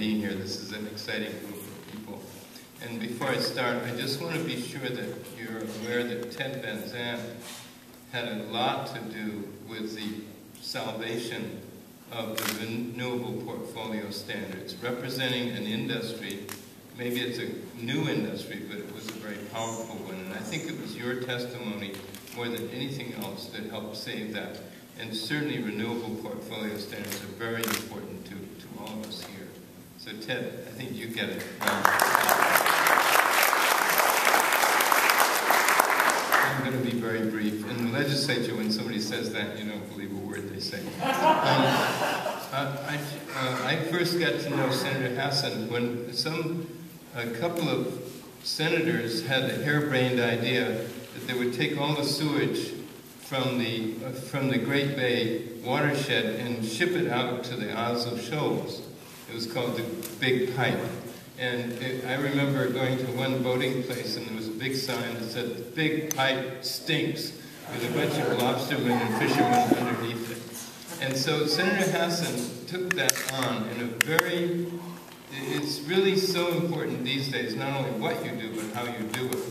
being here. This is an exciting group of people. And before I start, I just want to be sure that you're aware that Ted Van Zandt had a lot to do with the salvation of the renewable portfolio standards, representing an industry. Maybe it's a new industry, but it was a very powerful one. And I think it was your testimony more than anything else that helped save that. And certainly renewable portfolio standards are very important to all of us here. So Ted, I think you get it. I'm going to be very brief. In the legislature, when somebody says that, you don't believe a word they say. I first got to know Senator Hassen when a couple of senators had the harebrained idea that they would take all the sewage from the Great Bay watershed and ship it out to the Isles of Shoals. It was called the Big Pipe. And I remember going to one boating place and there was a big sign that said, "The Big Pipe stinks," with a bunch of lobstermen and fishermen underneath it. And so Senator Hassen took that on in a very, it's really so important these days, not only what you do, but how you do it.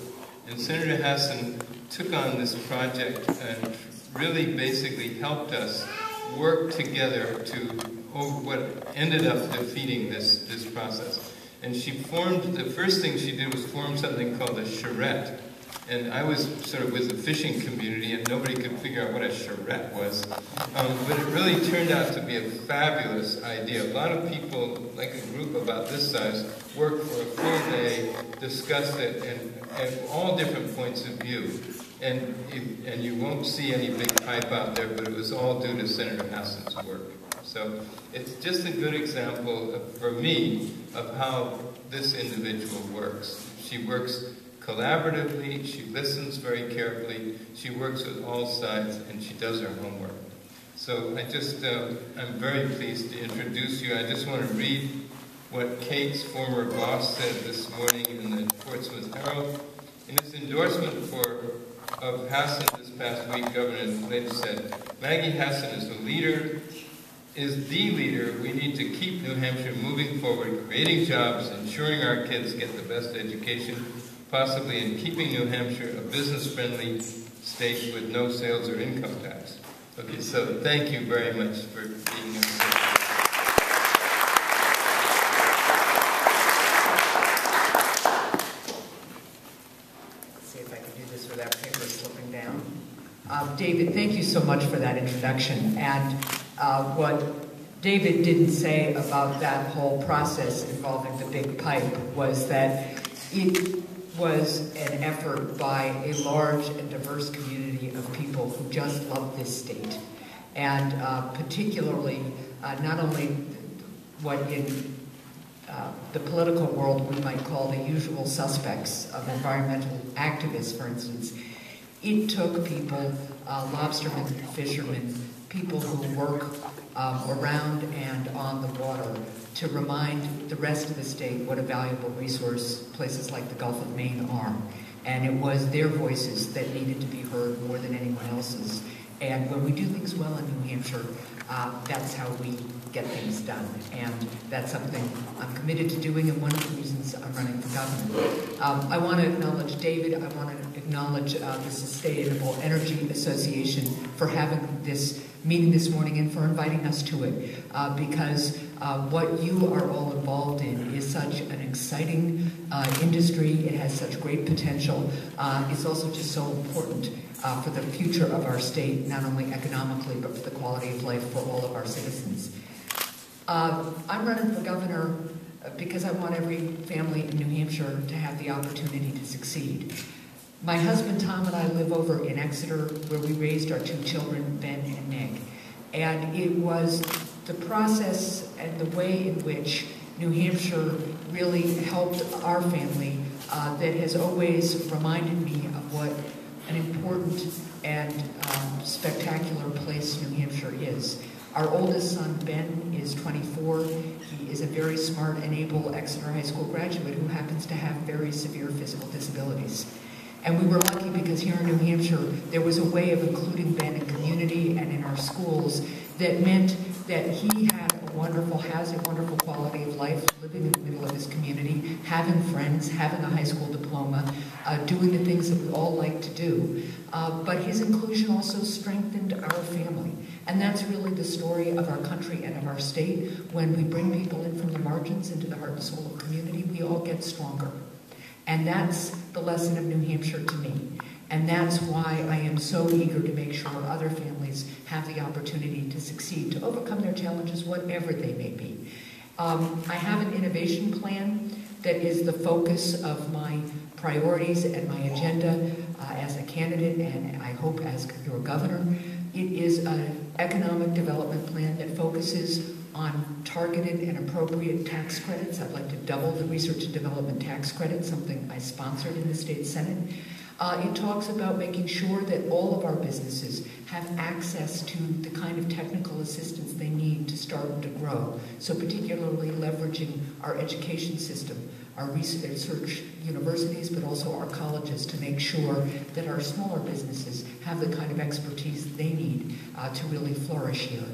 And Senator Hassen took on this project and really basically helped us work together to what ended up defeating this process. And she formed, the first thing she did was form something called a charrette. And I was sort of with the fishing community and nobody could figure out what a charrette was. But it really turned out to be a fabulous idea. A lot of people, like a group about this size, worked for a full day, discussed it, and all different points of view. And you won't see any big pipe out there, but it was all due to Senator Hassen's work. So it's just a good example, for me, of how this individual works. She works collaboratively, she listens very carefully, she works with all sides, and she does her homework. So I'm very pleased to introduce you. I just want to read what Kate's former boss said this morning in the Portsmouth Herald. In his endorsement of Hassen this past week, Governor Lynch said, "Maggie Hassen is the leader we need to keep New Hampshire moving forward, creating jobs, ensuring our kids get the best education, possibly in keeping New Hampshire a business-friendly state with no sales or income tax." Okay, so thank you very much for being here. See if I can do this without paper slipping down. David, thank you so much for that introduction. And what David didn't say about that whole process involving the big pipe was that it was an effort by a large and diverse community of people who just love this state. And particularly, not only what in the political world we might call the usual suspects of environmental activists, for instance, it took people, lobstermen, fishermen, people who work around and on the water to remind the rest of the state what a valuable resource places like the Gulf of Maine are. And it was their voices that needed to be heard more than anyone else's. And when we do things well in New Hampshire, that's how we get things done. And that's something I'm committed to doing, and one of the reasons I'm running for governor. I want to acknowledge David. I want to acknowledge the Sustainable Energy Association for having this meeting this morning and for inviting us to it, because what you are all involved in is such an exciting industry. It has such great potential. It's also just so important for the future of our state, not only economically, but for the quality of life for all of our citizens. I'm running for governor because I want every family in New Hampshire to have the opportunity to succeed. My husband Tom and I live over in Exeter, where we raised our two children, Ben and Nick. And it was the process and the way in which New Hampshire really helped our family that has always reminded me of what an important and spectacular place New Hampshire is. Our oldest son, Ben, is 24. He is a very smart and able Exeter High School graduate who happens to have very severe physical disabilities. And we were lucky because here in New Hampshire, there was a way of including Ben in community and in our schools that meant that he had a wonderful, has a wonderful quality of life, living in the middle of his community, having friends, having a high school diploma, doing the things that we all like to do. But his inclusion also strengthened our family. And that's really the story of our country and of our state. When we bring people in from the margins into the heart and soul of community, we all get stronger. And that's the lesson of New Hampshire to me. And that's why I am so eager to make sure other families have the opportunity to succeed, to overcome their challenges, whatever they may be. I have an innovation plan that is the focus of my priorities and my agenda as a candidate, and I hope as your governor. It is an economic development plan that focuses on targeted and appropriate tax credits. I'd like to double the research and development tax credit, something I sponsored in the state Senate. It talks about making sure that all of our businesses have access to the kind of technical assistance they need to start and to grow. So particularly leveraging our education system, our research universities, but also our colleges, to make sure that our smaller businesses have the kind of expertise they need to really flourish here.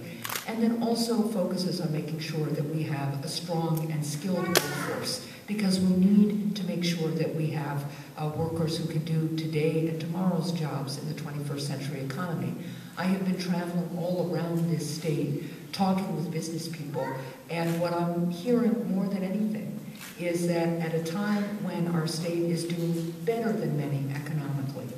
And then also focuses on making sure that we have a strong and skilled workforce, because we need to make sure that we have workers who can do today and tomorrow's jobs in the 21st century economy. I have been traveling all around this state, talking with business people, and what I'm hearing more than anything is that at a time when our state is doing better than many economically,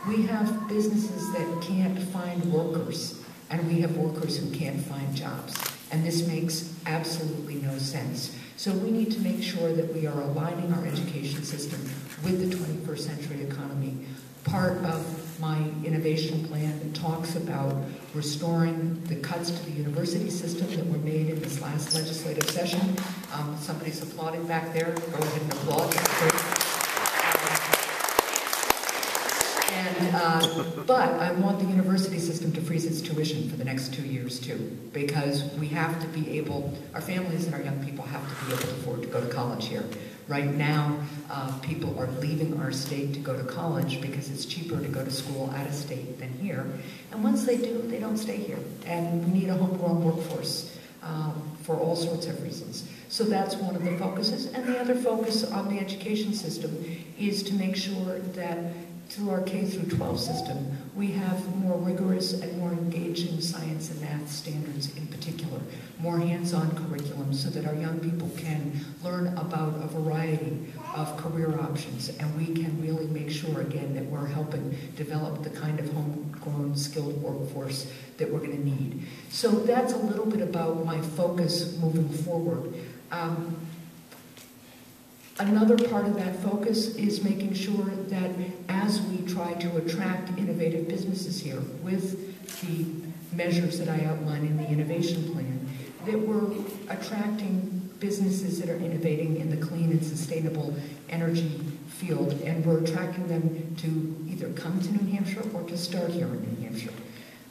we have businesses that can't find workers, and we have workers who can't find jobs. And this makes absolutely no sense. So we need to make sure that we are aligning our education system with the 21st century economy. Part of my innovation plan talks about restoring the cuts to the university system that were made in this last legislative session. Somebody's applauding back there. Go ahead and applaud. But I want the university system to freeze its tuition for the next 2 years too, because we have to be able, our families and our young people have to be able to afford to go to college here. Right now, people are leaving our state to go to college because it's cheaper to go to school out of state than here. And once they do, they don't stay here. And we need a homegrown workforce for all sorts of reasons. So that's one of the focuses. And the other focus on the education system is to make sure that through our K through 12 system, we have more rigorous and more engaging science and math standards in particular, more hands-on curriculum so that our young people can learn about a variety of career options, and we can really make sure, again, that we're helping develop the kind of homegrown skilled workforce that we're going to need. So that's a little bit about my focus moving forward. Another part of that focus is making sure that as we try to attract innovative businesses here with the measures that I outline in the innovation plan, that we're attracting businesses that are innovating in the clean and sustainable energy field, and we're attracting them to either come to New Hampshire or to start here in New Hampshire.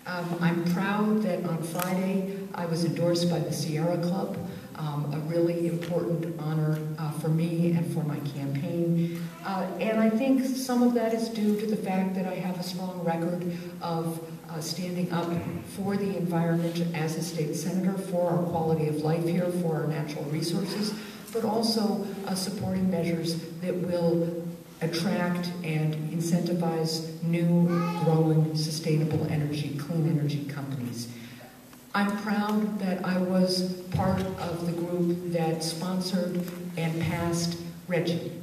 I'm proud that on Friday I was endorsed by the Sierra Club, a really important honor for me and for my campaign. And I think some of that is due to the fact that I have a strong record of standing up for the environment as a state senator, for our quality of life here, for our natural resources, but also supporting measures that will attract and incentivize new, growing, sustainable energy, clean energy companies. I'm proud that I was part of the group that sponsored and passed RGGI.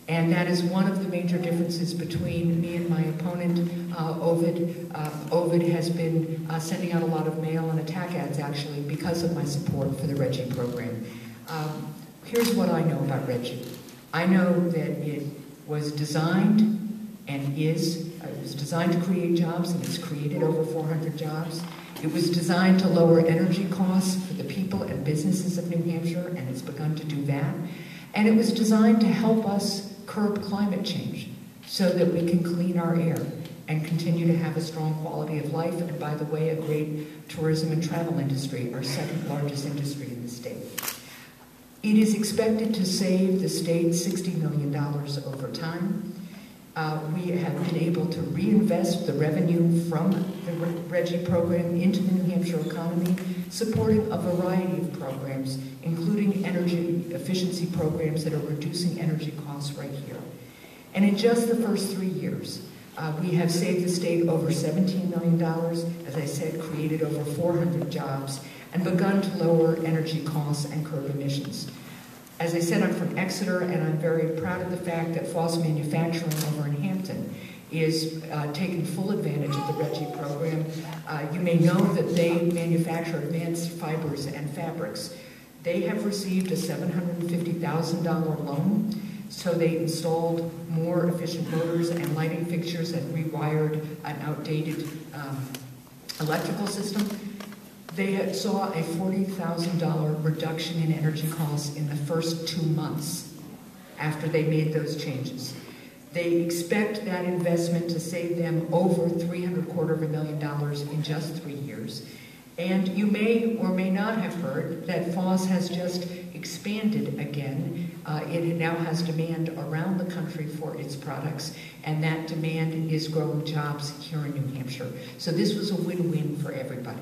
And that is one of the major differences between me and my opponent, Ovid. Ovid has been sending out a lot of mail and attack ads, actually, because of my support for the RGGI program. Here's what I know about RGGI. I know that it was designed and it was designed to create jobs, and it's created over 400 jobs. It was designed to lower energy costs for the people and businesses of New Hampshire, and it's begun to do that. And it was designed to help us curb climate change so that we can clean our air and continue to have a strong quality of life, and by the way, a great tourism and travel industry, our second largest industry in the state. It is expected to save the state $60 million over time. We have been able to reinvest the revenue from the RGGI program into the New Hampshire economy, supporting a variety of programs, including energy efficiency programs that are reducing energy costs right here. And in just the first 3 years, we have saved the state over $17 million, as I said, created over 400 jobs, and begun to lower energy costs and curb emissions. As I said, I'm from Exeter, and I'm very proud of the fact that Foss Manufacturing over in Hampton is taking full advantage of the RGGI program. You may know that they manufacture advanced fibers and fabrics. They have received a $750,000 loan, so they installed more efficient motors and lighting fixtures and rewired an outdated electrical system. They saw a $40,000 reduction in energy costs in the first 2 months after they made those changes. They expect that investment to save them over $325,000 in just 3 years. And you may or may not have heard that Foss has just expanded again. It now has demand around the country for its products, and that demand is growing jobs here in New Hampshire. So this was a win-win for everybody.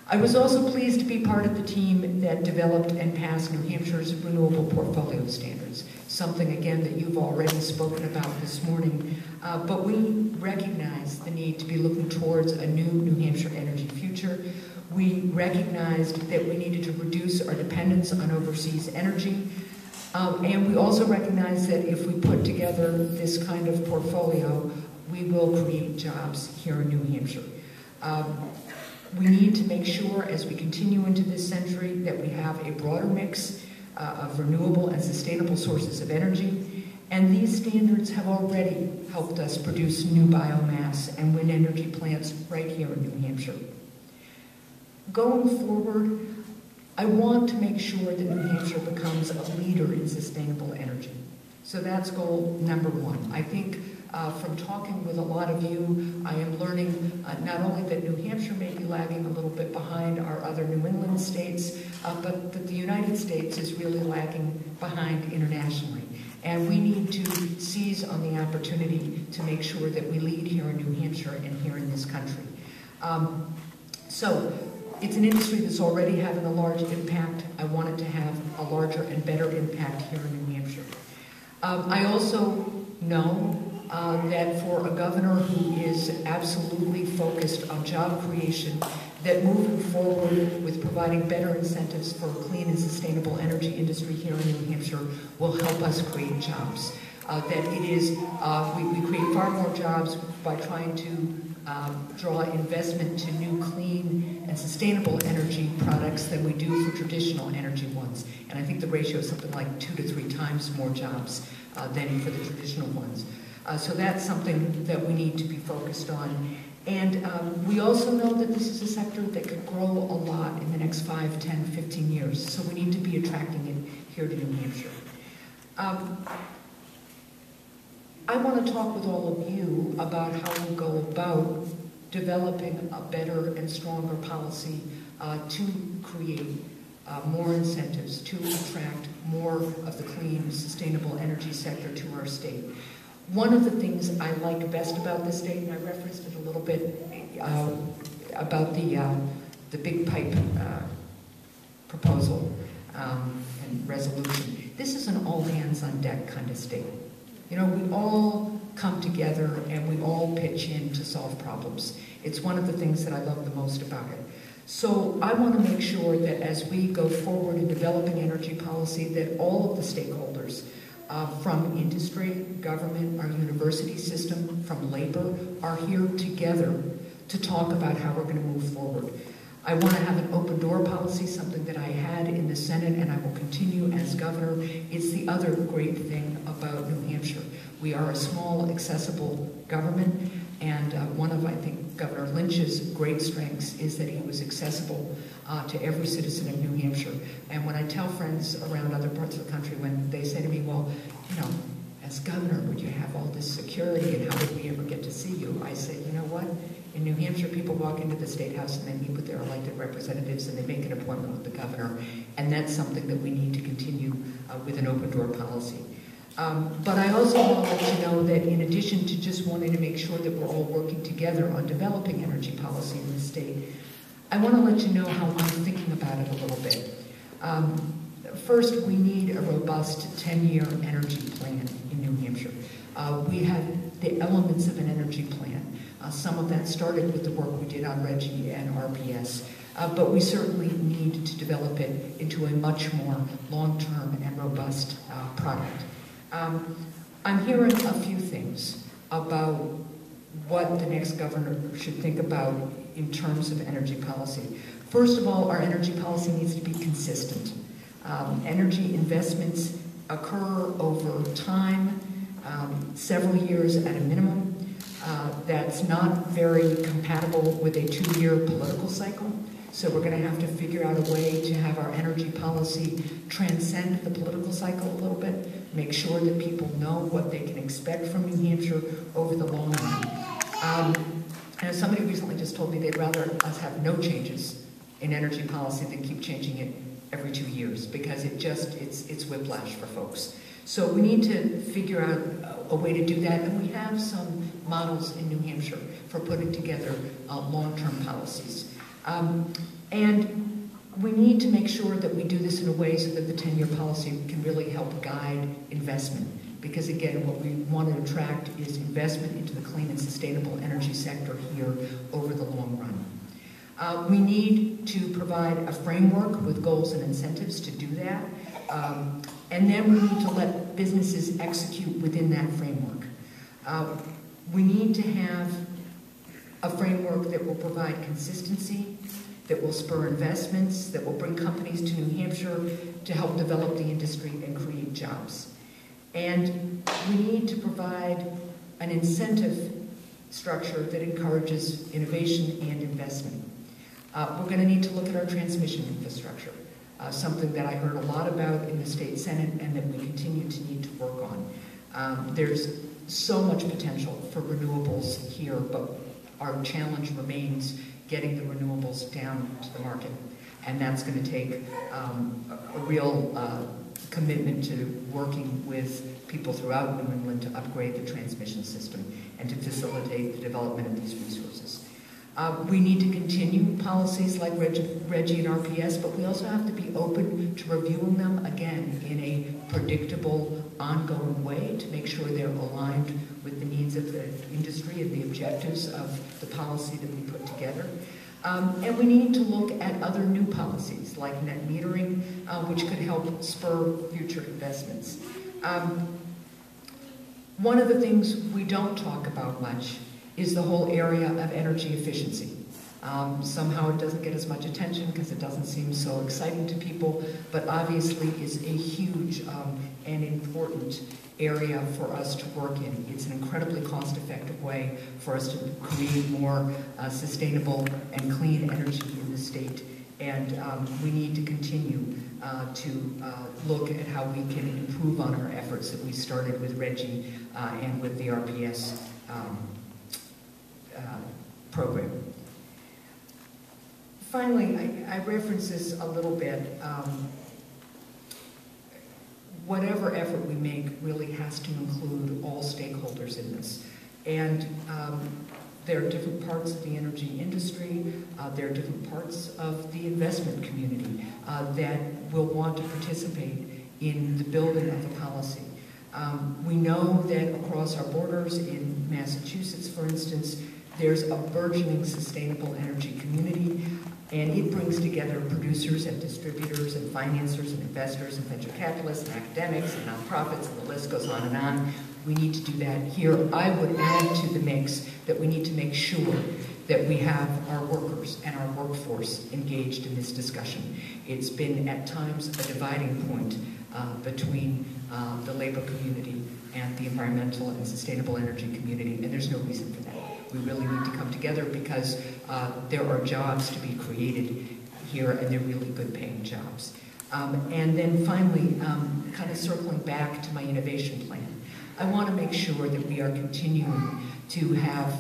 I was also pleased to be part of the team that developed and passed New Hampshire's renewable portfolio standards, something, again, that you've already spoken about this morning. But we recognize the need to be looking towards a New Hampshire energy future. We recognized that we needed to reduce our dependence on overseas energy. And we also recognize that if we put together this kind of portfolio, we will create jobs here in New Hampshire. We need to make sure, as we continue into this century, that we have a broader mix of renewable and sustainable sources of energy. And these standards have already helped us produce new biomass and wind energy plants right here in New Hampshire. Going forward, I want to make sure that New Hampshire becomes a leader in sustainable energy. So that's goal number one. I think from talking with a lot of you, I am learning not only that New Hampshire may be lagging a little bit behind our other New England states, but that the United States is really lagging behind internationally. And we need to seize on the opportunity to make sure that we lead here in New Hampshire and here in this country. So it's an industry that's already having a large impact. I want it to have a larger and better impact here in New Hampshire. I also know that for a governor who is absolutely focused on job creation, that moving forward with providing better incentives for a clean and sustainable energy industry here in New Hampshire will help us create jobs. That it is, we create far more jobs by trying to draw investment to new clean and sustainable energy products than we do for traditional energy ones. And I think the ratio is something like 2 to 3 times more jobs than for the traditional ones. So that's something that we need to be focused on. And we also know that this is a sector that could grow a lot in the next 5, 10, 15 years. So we need to be attracting it here to New Hampshire. I want to talk with all of you about how we go about developing a better and stronger policy to create more incentives, to attract more of the clean, sustainable energy sector to our state. One of the things I like best about this state, and I referenced it a little bit about the big pipe proposal and resolution. This is an all-hands-on-deck kind of state. You know, we all come together and we all pitch in to solve problems. It's one of the things that I love the most about it. So I want to make sure that as we go forward in developing energy policy, that all of the stakeholders, from industry, government, our university system, from labor, are here together to talk about how we're going to move forward. I want to have an open door policy, something that I had in the Senate and I will continue as governor. It's the other great thing about New Hampshire. We are a small, accessible government, and one of, I think, Governor Lynch's great strengths is that he was accessible to every citizen of New Hampshire. And when I tell friends around other parts of the country, when they say to me, well, you know, as governor, would you have all this security and how would we ever get to see you? I say, you know what? In New Hampshire, people walk into the State House and they meet with their elected representatives and they make an appointment with the governor. And that's something that we need to continue with an open door policy. But I also want to let you know that in addition to just wanting to make sure that we're all working together on developing energy policy in the state, I want to let you know how I'm thinking about it a little bit. First, we need a robust 10-year energy plan in New Hampshire. We have the elements of an energy plan. Some of that started with the work we did on RGGI and RPS, but we certainly need to develop it into a much more long-term and robust product. I'm hearing a few things about what the next governor should think about in terms of energy policy. First of all, our energy policy needs to be consistent. Energy investments occur over time, several years at a minimum. That's not very compatible with a 2-year political cycle. So we're going to have to figure out a way to have our energy policy transcend the political cycle a little bit, make sure that people know what they can expect from New Hampshire over the long run. And somebody recently just told me they'd rather us have no changes in energy policy than keep changing it every 2 years, because it's whiplash for folks. So we need to figure out a way to do that, and we have some models in New Hampshire for putting together long-term policies. And we need to make sure that we do this in a way so that the 10-year policy can really help guide investment. Because again, what we want to attract is investment into the clean and sustainable energy sector here over the long run. We need to provide a framework with goals and incentives to do that. And then we need to let businesses execute within that framework. We need to have a framework that will provide consistency, that will spur investments, that will bring companies to New Hampshire to help develop the industry and create jobs. And we need to provide an incentive structure that encourages innovation and investment. We're going to need to look at our transmission infrastructure, something that I heard a lot about in the state Senate and that we continue to need to work on. There's so much potential for renewables here, but our challenge remains getting the renewables down to the market. And that's going to take a real commitment to working with people throughout New England to upgrade the transmission system and to facilitate the development of these resources. We need to continue policies like RGGI and RPS, but we also have to be open to reviewing them again in a predictable, ongoing way to make sure they're aligned with the needs of the industry and the objectives of the policy that we put together. And we need to look at other new policies like net metering, which could help spur future investments. One of the things we don't talk about much is the whole area of energy efficiency. Somehow it doesn't get as much attention because it doesn't seem so exciting to people, but obviously is a huge and important area for us to work in. It's an incredibly cost-effective way for us to create more sustainable and clean energy in the state. And we need to continue to look at how we can improve on our efforts that we started with RGGI and with the RPS program. Finally, I reference this a little bit. Whatever effort we make really has to include all stakeholders in this. And there are different parts of the energy industry, there are different parts of the investment community that will want to participate in the building of the policy. We know that across our borders in Massachusetts, for instance, there's a burgeoning sustainable energy community, and it brings together producers and distributors and financiers and investors and venture capitalists and academics and nonprofits, and the list goes on and on. We need to do that here. I would add to the mix that we need to make sure that we have our workers and our workforce engaged in this discussion. It's been at times a dividing point between the labor community and the environmental and sustainable energy community, and there's no reason for that. We really need to come together because there are jobs to be created here, and they're really good paying jobs. And then finally, kind of circling back to my innovation plan, I want to make sure that we are continuing to have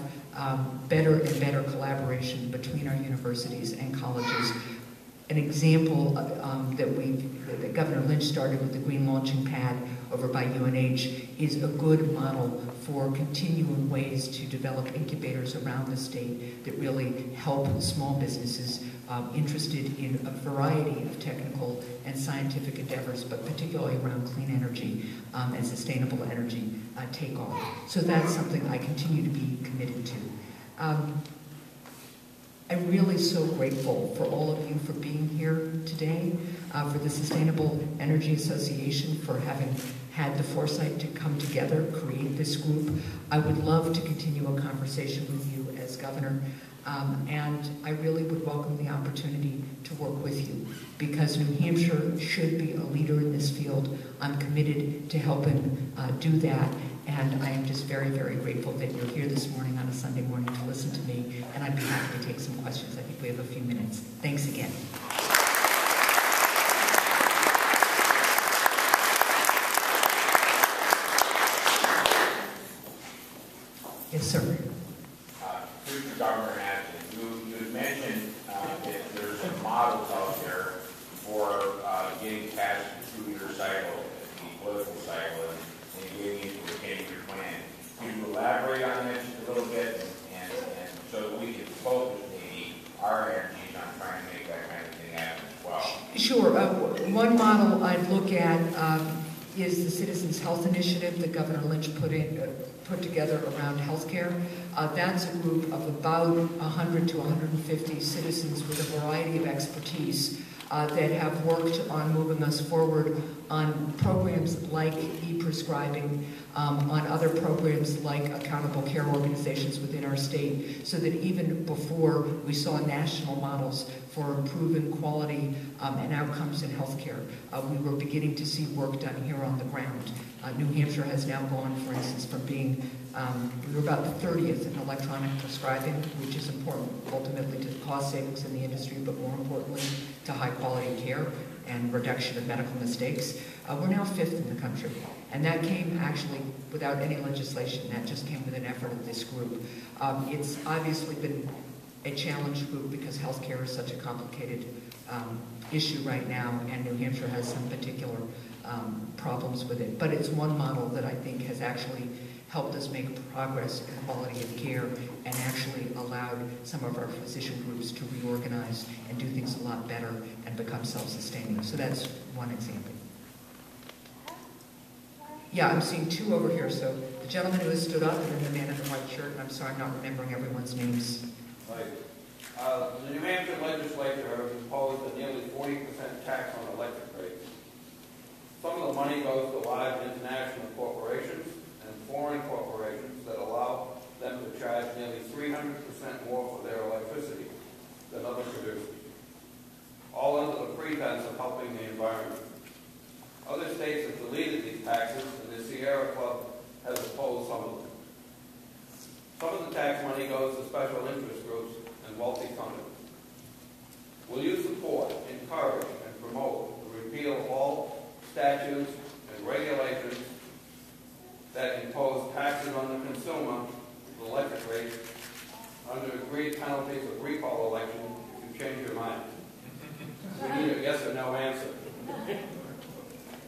better and better collaboration between our universities and colleges. An example that Governor Lynch started with the Green Launching Pad over by UNH is a good model for continuing ways to develop incubators around the state that really help small businesses interested in a variety of technical and scientific endeavors, but particularly around clean energy and sustainable energy take off. So that's something I continue to be committed to. I'm really so grateful for all of you for being here today, for the Sustainable Energy Association for having had the foresight to come together, create this group. I would love to continue a conversation with you as governor, and I really would welcome the opportunity to work with you, because New Hampshire should be a leader in this field. I'm committed to helping do that. And I am just very, very grateful that you're here this morning on a Sunday morning to listen to me, and I'd be happy to take some questions. I think we have a few minutes. Thanks again. Yes, sir. Future Governor Hassen, you had mentioned that there's some models out there for getting past the 2-year cycle, the political cycle, and getting into a 10-year plan. Can you elaborate on that just a little bit, and so that we can focus maybe our energies on trying to make that kind of thing happen as well? Sure. One model I'd look at is the Citizens Health Initiative that Governor Lynch put together around healthcare. That's a group of about 100 to 150 citizens with a variety of expertise that have worked on moving us forward on programs like e-prescribing, on other programs like accountable care organizations within our state, so that even before we saw national models for improving quality and outcomes in healthcare, we were beginning to see work done here on the ground. New Hampshire has now gone, for instance, from being, we were about the 30th in electronic prescribing, which is important ultimately to cost savings in the industry, but more importantly to high quality care and reduction of medical mistakes. We're now 5th in the country, and that came actually without any legislation. That just came with an effort of this group. It's obviously been a challenge group because healthcare is such a complicated issue right now, and New Hampshire has some particular problems with it. But it's one model that I think has actually helped us make progress in quality of care and actually allowed some of our physician groups to reorganize and do things a lot better and become self-sustaining. So that's one example. Yeah, I'm seeing two over here. So the gentleman who has stood up, and then the man in the white shirt, and I'm sorry I'm not remembering everyone's names. Right. The New Hampshire legislature has imposed a nearly 40% tax on electric rates. Some of the money goes to large international corporations and foreign corporations that allow them to charge nearly 300% more for their electricity than other producers, all under the pretense of helping the environment. Other states have deleted these taxes, and the Sierra Club has opposed some of them. Some of the tax money goes to special interest groups and wealthy companies. Will you support, encourage, and promote the repeal of all statutes and regulations that impose taxes on the consumer of electric rates under agreed penalties of recall election if you change your mind? We need a yes or no answer.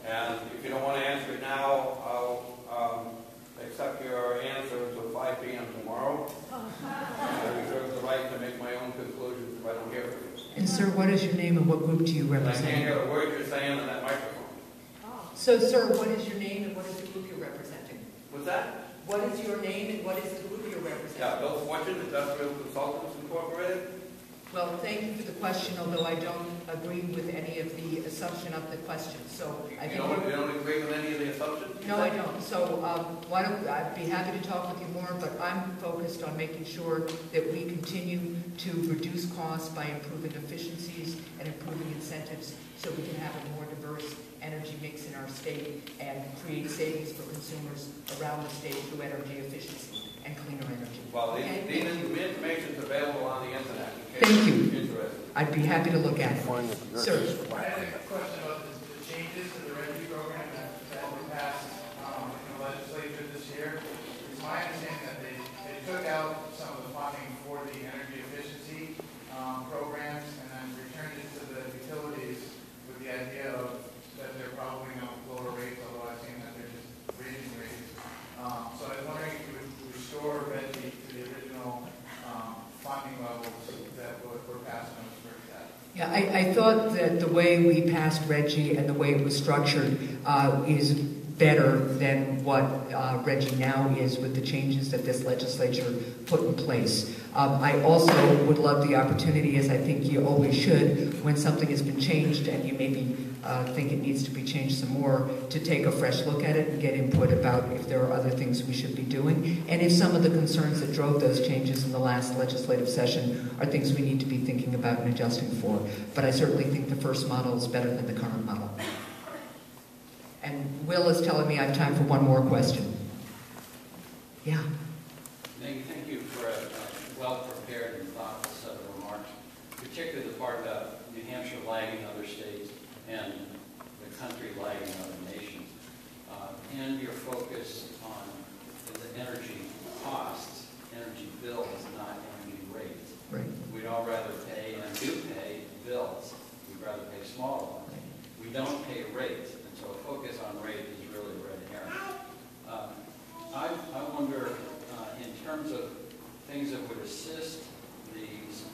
And if you don't want to answer it now, I'll accept your answer until 5 p.m. tomorrow. I reserve the right to make my own conclusions if I don't hear from you. And sir, what is your name and what group do you represent? I can't hear a word you're saying on that microphone. So sir, what is your name and what is the group you're representing? What's that? What is your name and what is the group you're representing? Yeah, Bill Fortune, Industrial Consultants Incorporated. Well, thank you for the question, although I don't agree with any of the assumption of the question. So I think you don't agree with any of the assumptions? No, I don't. So I'd be happy to talk with you more, but I'm focused on making sure that we continue to reduce costs by improving efficiencies and improving incentives so we can have a more diverse energy mix in our state and create savings for consumers around the state through energy efficiency and cleaner energy. Well, the information is available on the internet. Thank you. I'd be happy to look at it. Sir. I had a question about the changes to the REGI program that we passed in the legislature this year. It's my understanding that they took out some of the funding for the energy efficiency programs and then returned it to the utilities with the idea of that they're probably going to lower rates, although I've seen that Yeah, I thought that the way we passed Reggie and the way it was structured is better than what Reggie now is with the changes that this legislature put in place. I also would love the opportunity, as I think you always should, when something has been changed and you maybe think it needs to be changed some more, to take a fresh look at it and get input about if there are other things we should be doing, and if some of the concerns that drove those changes in the last legislative session are things we need to be thinking about and adjusting for. But I certainly think the first model is better than the current model. And Will is telling me I have time for one more question. Yeah. Maggie, thank you for a well-prepared and thoughtful set of remarks, particularly the part about New Hampshire lagging other states and the country lagging other nations, and your focus on the energy costs, energy bills, not energy rates. Right. We'd all rather pay, and do pay, bills. We'd rather pay smaller ones. We don't pay rates, and so a focus on rate is really a red herring. I wonder, in terms of things that would assist the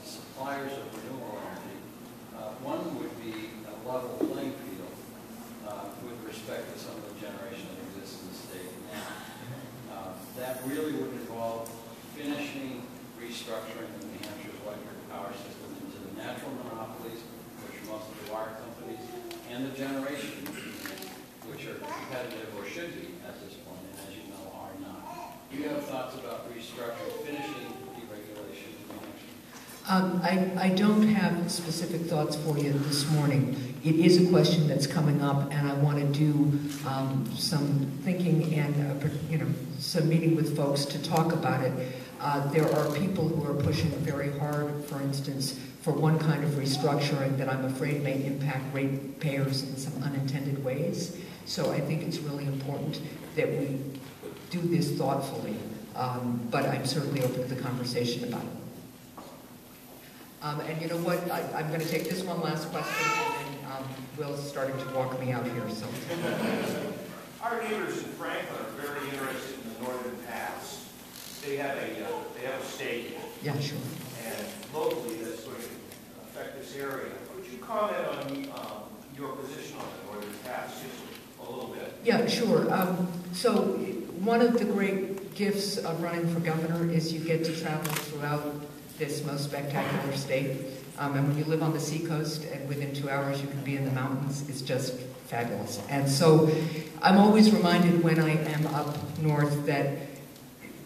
suppliers of renewable energy, one would be a level playing field with respect to some of the generation that exists in the state now. That really would involve finishing restructuring of New Hampshire's electric power system into the natural monopolies, which are mostly wire companies, and the generation units, which are competitive or should be at this point, and as you know, are not. Do you have thoughts about restructuring, finishing deregulation in New Hampshire? I don't have specific thoughts for you this morning. It is a question that's coming up, and I want to do some thinking and some meeting with folks to talk about it. There are people who are pushing very hard, for instance, for one kind of restructuring that I'm afraid may impact ratepayers in some unintended ways. So I think it's really important that we do this thoughtfully, but I'm certainly open to the conversation about it. And you know what, I'm going to take this one last question, and then Will's starting to walk me out here. So, our neighbors in Franklin are very interested in the Northern Pass. They have a stake. Yeah, sure. And locally, that's going to affect this area. Would you comment on your position on the Northern Pass, just a little bit? Yeah, sure. So one of the great gifts of running for governor is you get to travel throughout this most spectacular state. And when you live on the seacoast and within 2 hours you can be in the mountains, it's just fabulous. And so I'm always reminded when I am up north that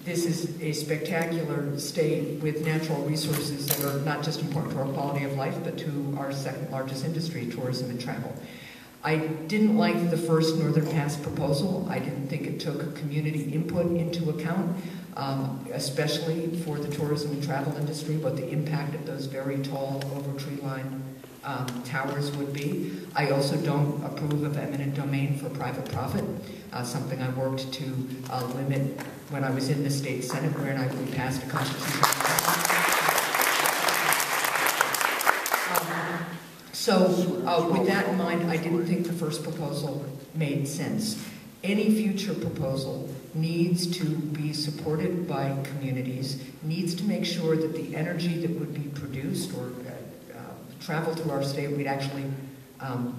this is a spectacular state with natural resources that are not just important to our quality of life, but to our second largest industry, tourism and travel. I didn't like the first Northern Pass proposal. I didn't think it took community input into account, especially for the tourism and travel industry, what the impact of those very tall, over tree-lined towers would be. I also don't approve of eminent domain for private profit, something I worked to limit when I was in the state Senate, where we passed a constitutional law. So with that in mind, I didn't think the first proposal made sense. Any future proposal needs to be supported by communities, needs to make sure that the energy that would be produced or travel through our state we'd actually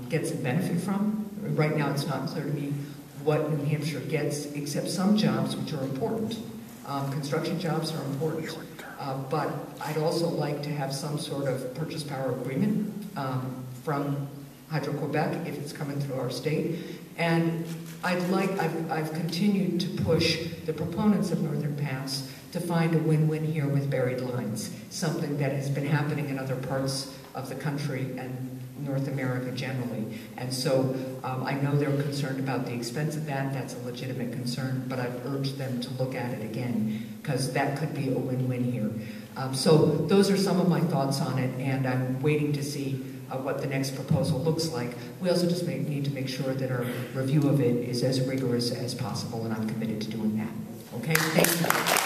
get some benefit from. Right now it's not clear to me what New Hampshire gets, except some jobs which are important. Construction jobs are important. But I'd also like to have some sort of purchase power agreement from Hydro-Quebec if it's coming through our state. And I've continued to push the proponents of Northern Pass to find a win-win here with buried lines, something that has been happening in other parts of the country and North America generally. And so I know they're concerned about the expense of that. That's a legitimate concern, but I've urged them to look at it again, because that could be a win-win here. So those are some of my thoughts on it, and I'm waiting to see what the next proposal looks like. We also just need to make sure that our review of it is as rigorous as possible, and I'm committed to doing that. Okay, thank you.